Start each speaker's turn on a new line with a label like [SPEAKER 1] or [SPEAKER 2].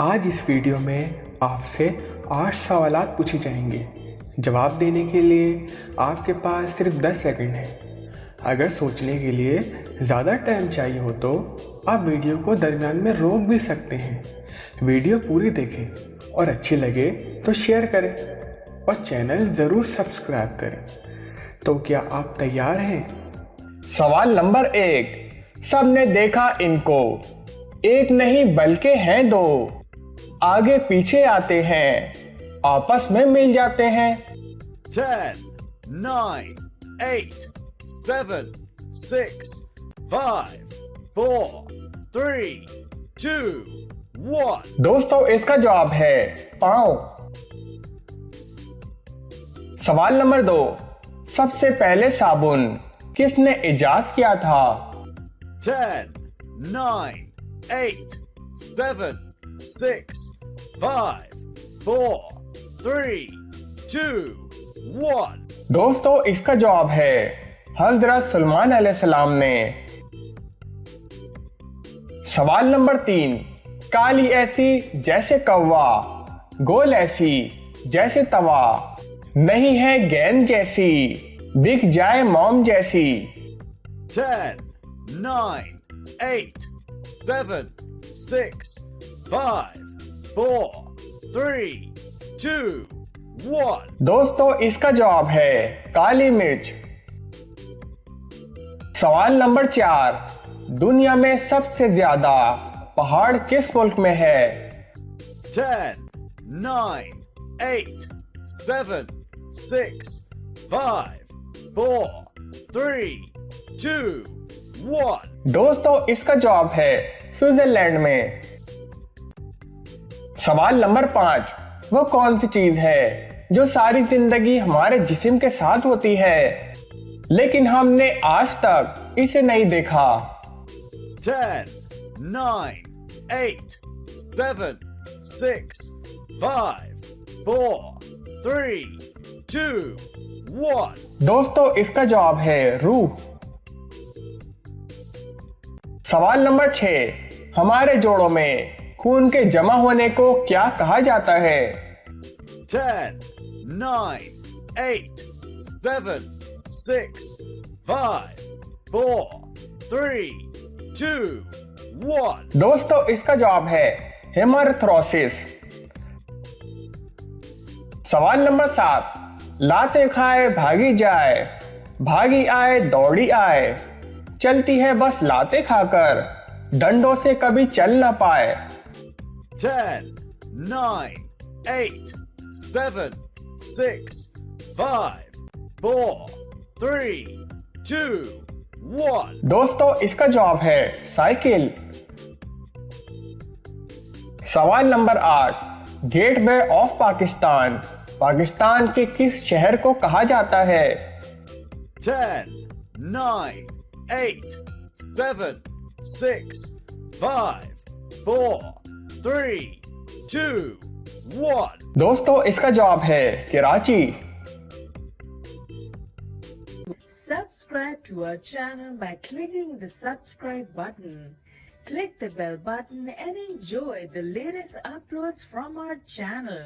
[SPEAKER 1] आज इस वीडियो में आपसे 8 सवालात पूछे जाएंगे। जवाब देने के लिए आपके पास सिर्फ 10 सेकंड है। अगर सोचने के लिए ज़्यादा टाइम चाहिए हो तो आप वीडियो को दरमियान में रोक भी सकते हैं। वीडियो पूरी देखें और अच्छी लगे तो शेयर करें और चैनल ज़रूर सब्सक्राइब करें। तो क्या आप तैयार हैं?
[SPEAKER 2] सवाल नंबर 1। सबने देखा इनको, एक नहीं बल्कि हैं दो, आगे पीछे आते हैं, आपस में मिल जाते हैं।
[SPEAKER 3] 10, 9, 8, 7, 6, 5, 4, 3, 2, 1।
[SPEAKER 2] दोस्तों इसका जवाब है पाँव। सवाल नंबर 2। सबसे पहले साबुन किसने इजाद किया था?
[SPEAKER 3] 10, 9, 8, 7, 6, 5, 4, 3, 2, 1।
[SPEAKER 2] दोस्तों इसका जवाब है हज़रत सुलेमान अलैहिस्सलाम ने। सवाल नंबर 3। काली ऐसी जैसे कौवा, गोल ऐसी जैसे तवा, नहीं है गेंद जैसी, बिक जाए मोम जैसी।
[SPEAKER 3] 10, 9, 8, 7, 6, 5, 4, 3, 2, 1।
[SPEAKER 2] दोस्तों इसका जवाब है काली मिर्च। सवाल नंबर 4। दुनिया में सबसे ज्यादा पहाड़ किस मुल्क में है?
[SPEAKER 3] 10, 9, 8, 7, 6, 5, 4, 3, 2, 1।
[SPEAKER 2] दोस्तों इसका जवाब है स्विट्जरलैंड में। सवाल नंबर 5। वो कौन सी चीज है जो सारी जिंदगी हमारे जिस्म के साथ होती है लेकिन हमने आज तक इसे नहीं देखा?
[SPEAKER 3] 10, 9, 8, 7, 6, 5, 4, 3, 2, 1।
[SPEAKER 2] दोस्तों इसका जवाब है रूह। सवाल नंबर 6। हमारे जोड़ों में खून के जमा होने को क्या कहा जाता है?
[SPEAKER 3] 10, 9, 8, 7, 6, 5, 4, 3, 2, 1।
[SPEAKER 2] दोस्तों इसका जवाब है हेमरथ्रोसिस। सवाल नंबर 7। लाते खाए भागी जाए, भागी आए दौड़ी आए, चलती है बस लाते खाकर, डंडों से कभी चल ना पाए।
[SPEAKER 3] 10, 9, 8, 7, 6, 5, 4, 3, 2, 1।
[SPEAKER 2] दोस्तों इसका जवाब है साइकिल। सवाल number 8। Gateway of Pakistan Pakistan के किस शहर को कहा जाता है?
[SPEAKER 3] 10, 9, 8, 7, 6, 5, 4, 3, 2, 1।
[SPEAKER 2] दोस्तों इसका जवाब है Karachi.
[SPEAKER 4] Subscribe to our channel by clicking the subscribe button. Click the bell button and enjoy the latest uploads from our channel.